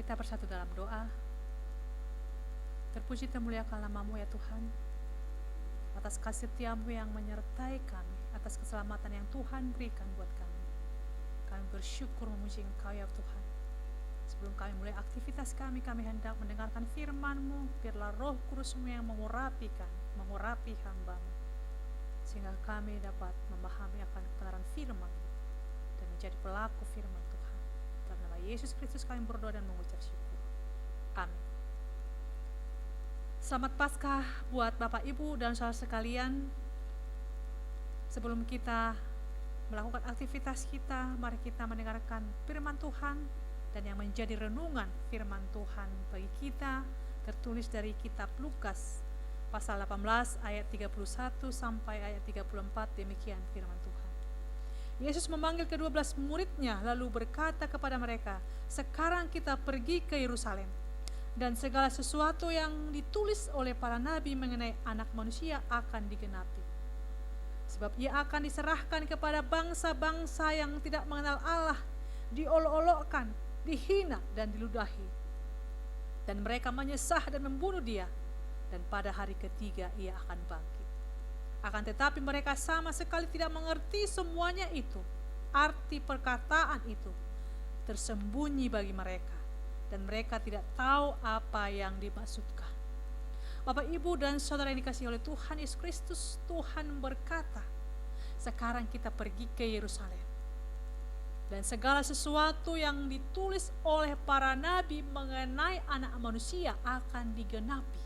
Kita bersatu dalam doa. Terpuji termuliakan nama-Mu ya Tuhan, atas kasih setiamu yang menyertai kami, atas keselamatan yang Tuhan berikan buat kami. Kami bersyukur memuji Engkau ya Tuhan. Sebelum kami mulai aktivitas kami hendak mendengarkan firman-Mu. Biarlah Roh Kudus-Mu yang mengurapi hamba-Mu, sehingga kami dapat memahami akan kebenaran firman dan menjadi pelaku firman Tuhan. Dalam nama Yesus Kristus kami berdoa dan mengucap syukur. Amin. Selamat Paskah buat Bapak Ibu dan saudara sekalian. Sebelum kita melakukan aktivitas kita, mari kita mendengarkan firman Tuhan. Dan yang menjadi renungan firman Tuhan bagi kita tertulis dari kitab Lukas pasal 18 ayat 31 sampai ayat 34. Demikian firman Tuhan. Yesus memanggil ke-12 muridnya lalu berkata kepada mereka, "Sekarang kita pergi ke Yerusalem, dan segala sesuatu yang ditulis oleh para nabi mengenai Anak Manusia akan digenapi. Sebab ia akan diserahkan kepada bangsa-bangsa yang tidak mengenal Allah, diolok-olokkan, dihina dan diludahi. Dan mereka menyesah dan membunuh dia, dan pada hari ketiga ia akan bangkit. Akan tetapi mereka sama sekali tidak mengerti semuanya itu. Arti perkataan itu tersembunyi bagi mereka, dan mereka tidak tahu apa yang dimaksudkan." Bapak, Ibu, dan saudara yang dikasihi oleh Tuhan Yesus Kristus, Tuhan berkata, sekarang kita pergi ke Yerusalem. Dan segala sesuatu yang ditulis oleh para nabi mengenai Anak Manusia akan digenapi.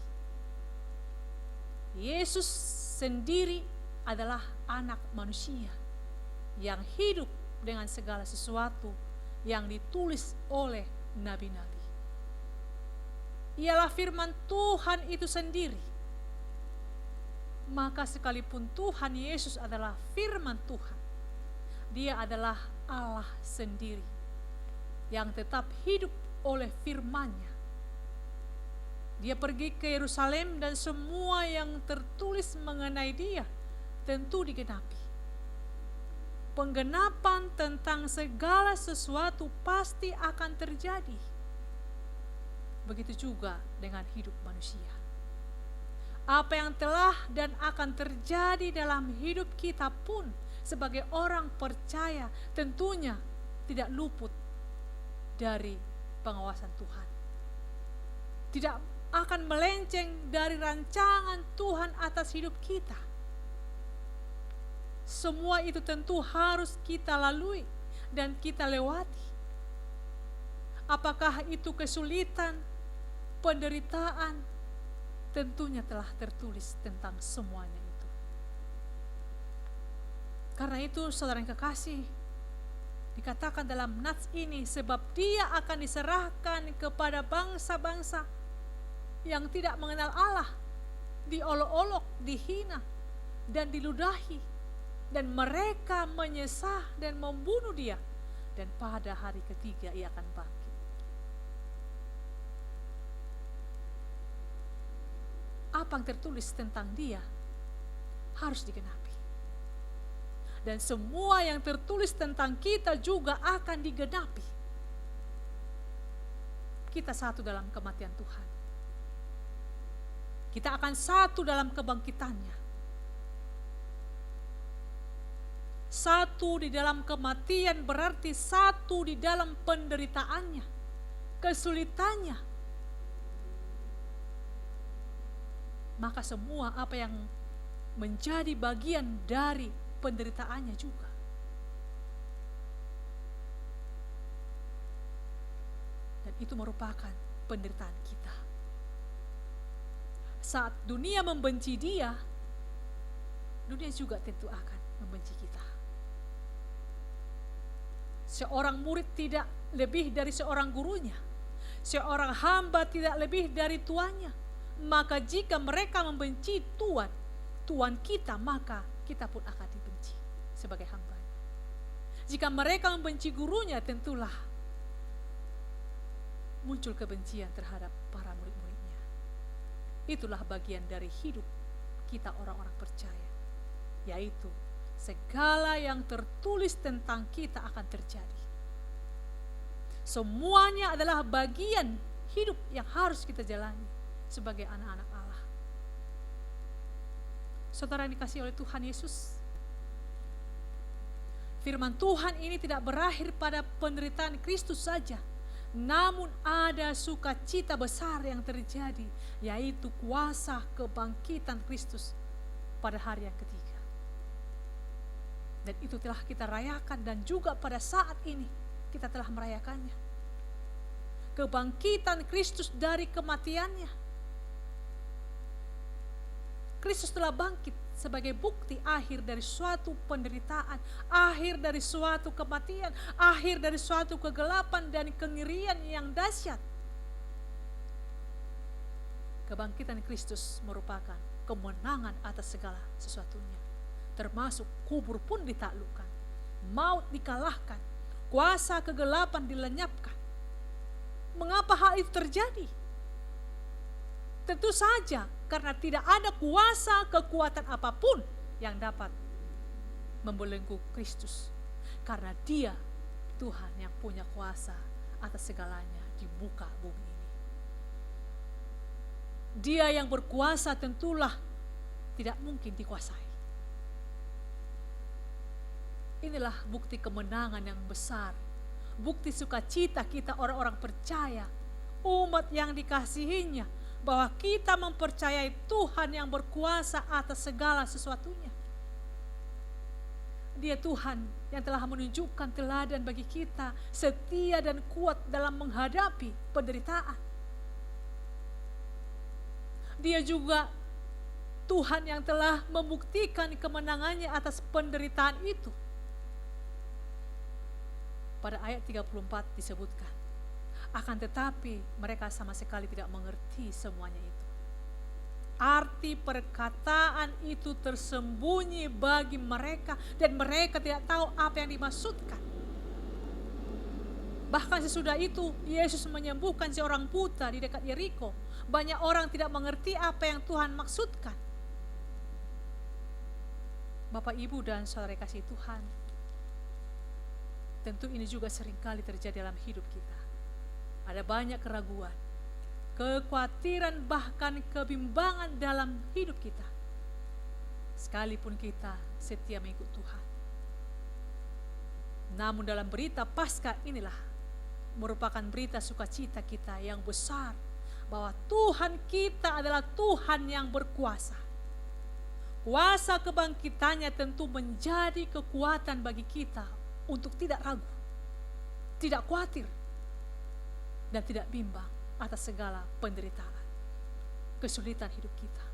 Yesus sendiri adalah Anak Manusia yang hidup dengan segala sesuatu yang ditulis oleh nabi-nabi. Ialah firman Tuhan itu sendiri. Maka sekalipun Tuhan Yesus adalah firman Tuhan, Dia adalah Allah sendiri yang tetap hidup oleh firman-Nya. Dia pergi ke Yerusalem dan semua yang tertulis mengenai Dia tentu digenapi. Penggenapan tentang segala sesuatu pasti akan terjadi. Begitu juga dengan hidup manusia. Apa yang telah dan akan terjadi dalam hidup kita pun sebagai orang percaya tentunya tidak luput dari pengawasan Tuhan. Tidak akan melenceng dari rancangan Tuhan atas hidup kita. Semua itu tentu harus kita lalui dan kita lewati. Apakah itu kesulitan, penderitaan, tentunya telah tertulis tentang semuanya itu. Karena itu saudara yang kekasih, dikatakan dalam nats ini, sebab Dia akan diserahkan kepada bangsa-bangsa yang tidak mengenal Allah, diolok-olok, dihina, dan diludahi, dan mereka menyesah dan membunuh Dia, dan pada hari ketiga Ia akan bangkit. Apa yang tertulis tentang Dia harus digenapi. Dan semua yang tertulis tentang kita juga akan digenapi. Kita satu dalam kematian Tuhan. Kita akan satu dalam kebangkitannya. Satu di dalam kematian berarti satu di dalam penderitaannya, kesulitannya. Maka semua apa yang menjadi bagian dari penderitaannya juga. Dan itu merupakan penderitaan kita. Saat dunia membenci Dia, dunia juga tentu akan membenci kita. Seorang murid tidak lebih dari seorang gurunya. Seorang hamba tidak lebih dari tuannya. Maka jika mereka membenci Tuhan kita, maka kita pun akan dibenci sebagai hamba. Jika mereka membenci gurunya, tentulah muncul kebencian terhadap para murid-muridnya. Itulah bagian dari hidup kita orang-orang percaya, yaitu segala yang tertulis tentang kita akan terjadi. Semuanya adalah bagian hidup yang harus kita jalani sebagai anak-anak Allah. Saudara yang dikasihi oleh Tuhan Yesus, firman Tuhan ini tidak berakhir pada penderitaan Kristus saja, namun ada sukacita besar yang terjadi, yaitu kuasa kebangkitan Kristus pada hari yang ketiga. Dan itu telah kita rayakan, dan juga pada saat ini kita telah merayakannya. Kebangkitan Kristus dari kematiannya. Kristus telah bangkit sebagai bukti akhir dari suatu penderitaan, akhir dari suatu kematian, akhir dari suatu kegelapan dan kengerian yang dahsyat. Kebangkitan Kristus merupakan kemenangan atas segala sesuatunya, termasuk kubur pun ditaklukkan, maut dikalahkan, kuasa kegelapan dilenyapkan. Mengapa hal itu terjadi? Tentu saja karena tidak ada kuasa kekuatan apapun yang dapat membelenggu Kristus, karena Dia Tuhan yang punya kuasa atas segalanya di muka bumi ini. Dia yang berkuasa tentulah tidak mungkin dikuasai. Inilah bukti kemenangan yang besar, bukti sukacita kita orang-orang percaya, umat yang dikasihinya, bahwa kita mempercayai Tuhan yang berkuasa atas segala sesuatunya. Dia Tuhan yang telah menunjukkan teladan bagi kita, setia dan kuat dalam menghadapi penderitaan. Dia juga Tuhan yang telah membuktikan kemenangannya atas penderitaan itu. Pada ayat 34 disebutkan, akan tetapi mereka sama sekali tidak mengerti semuanya itu. Arti perkataan itu tersembunyi bagi mereka, dan mereka tidak tahu apa yang dimaksudkan. Bahkan sesudah itu Yesus menyembuhkan seorang buta di dekat Yeriko. Banyak orang tidak mengerti apa yang Tuhan maksudkan. Bapak, Ibu, dan saudara kasih Tuhan, tentu ini juga seringkali terjadi dalam hidup kita. Ada banyak keraguan, kekhawatiran, bahkan kebimbangan dalam hidup kita, sekalipun kita setia mengikut Tuhan. Namun dalam berita Paskah inilah merupakan berita sukacita kita yang besar, bahwa Tuhan kita adalah Tuhan yang berkuasa. Kuasa kebangkitannya tentu menjadi kekuatan bagi kita untuk tidak ragu, tidak khawatir, dan tidak bimbang atas segala penderitaan, kesulitan hidup kita.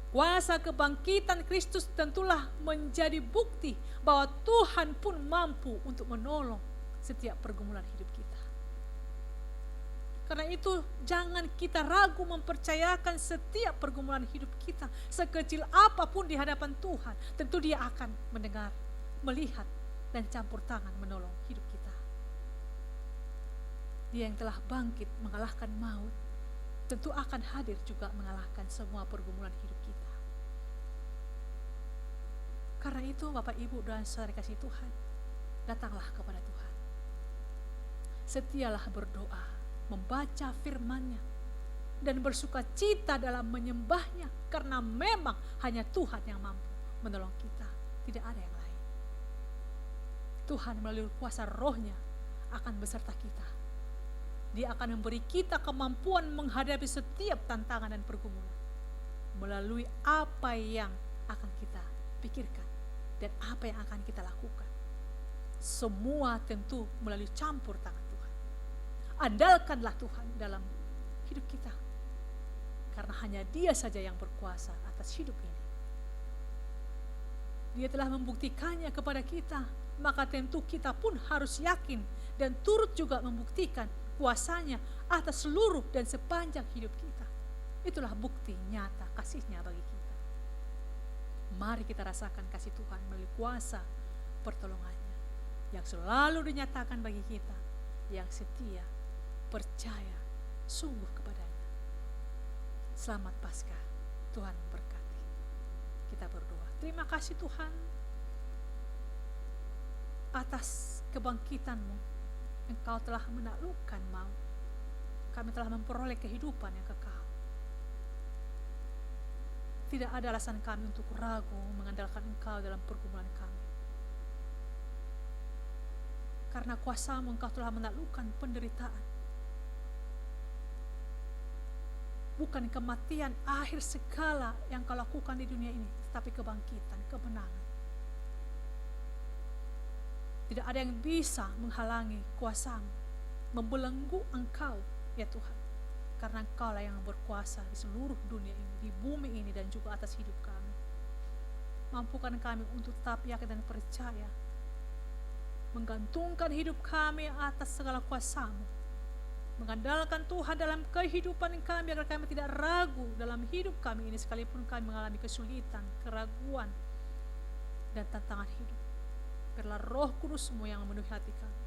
Kuasa kebangkitan Kristus tentulah menjadi bukti bahwa Tuhan pun mampu untuk menolong setiap pergumulan hidup kita. Karena itu jangan kita ragu mempercayakan setiap pergumulan hidup kita, sekecil apapun di hadapan Tuhan. Tentu Dia akan mendengar, melihat, dan campur tangan menolong hidup kita. Dia yang telah bangkit mengalahkan maut, tentu akan hadir juga mengalahkan semua pergumulan hidup kita. Karena itu Bapak, Ibu, dan saudara kasih Tuhan, datanglah kepada Tuhan. Setialah berdoa, membaca firman-Nya, dan bersuka cita dalam menyembah-Nya, karena memang hanya Tuhan yang mampu menolong kita, tidak ada yang lain. Tuhan melalui kuasa Roh-Nya akan beserta kita. Dia akan memberi kita kemampuan menghadapi setiap tantangan dan pergumulan melalui apa yang akan kita pikirkan dan apa yang akan kita lakukan. Semua tentu melalui campur tangan Tuhan. Andalkanlah Tuhan dalam hidup kita, karena hanya Dia saja yang berkuasa atas hidup ini. Dia telah membuktikannya kepada kita, maka tentu kita pun harus yakin dan turut juga membuktikan kuasanya atas seluruh dan sepanjang hidup kita. Itulah bukti nyata kasih-Nya bagi kita. Mari kita rasakan kasih Tuhan melalui kuasa pertolongannya yang selalu dinyatakan bagi kita yang setia, percaya sungguh kepadanya. Selamat Paskah, Tuhan memberkati. Kita berdoa. Terima kasih Tuhan atas kebangkitan-Mu Engkau telah menaklukkan maut. Kami telah memperoleh kehidupan yang kekal. Tidak ada alasan kami untuk ragu mengandalkan Engkau dalam pergumulan kami. Karena kuasa-Mu Engkau telah menaklukkan penderitaan. Bukan kematian akhir segala yang Kau lakukan di dunia ini, tetapi kebangkitan, kemenangan. Tidak ada yang bisa menghalangi kuasa-Mu, membelenggu Engkau, ya Tuhan. Karena Engkau lah yang berkuasa di seluruh dunia ini, di bumi ini, dan juga atas hidup kami. Mampukan kami untuk tetap yakin dan percaya, menggantungkan hidup kami atas segala kuasa-Mu, mengandalkan Tuhan dalam kehidupan kami, agar kami tidak ragu dalam hidup kami ini, sekalipun kami mengalami kesulitan, keraguan, dan tantangan hidup. Biarlah Roh Kudus-Mu yang memenuhi hati kami,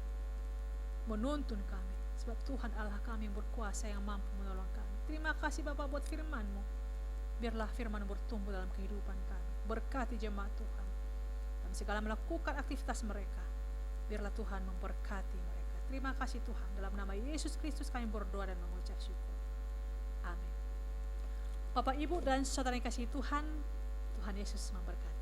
menuntun kami, sebab Tuhan Allah kami yang berkuasa, yang mampu menolong kami. Terima kasih Bapa buat firman-Mu. Biarlah firman-Mu bertumbuh dalam kehidupan kami. Berkati jemaat Tuhan dalam segala melakukan aktivitas mereka. Biarlah Tuhan memberkati mereka. Terima kasih Tuhan. Dalam nama Yesus Kristus kami berdoa dan mengucap syukur. Amin. Bapak, Ibu, dan saudara yang kasih Tuhan, Tuhan Yesus memberkati.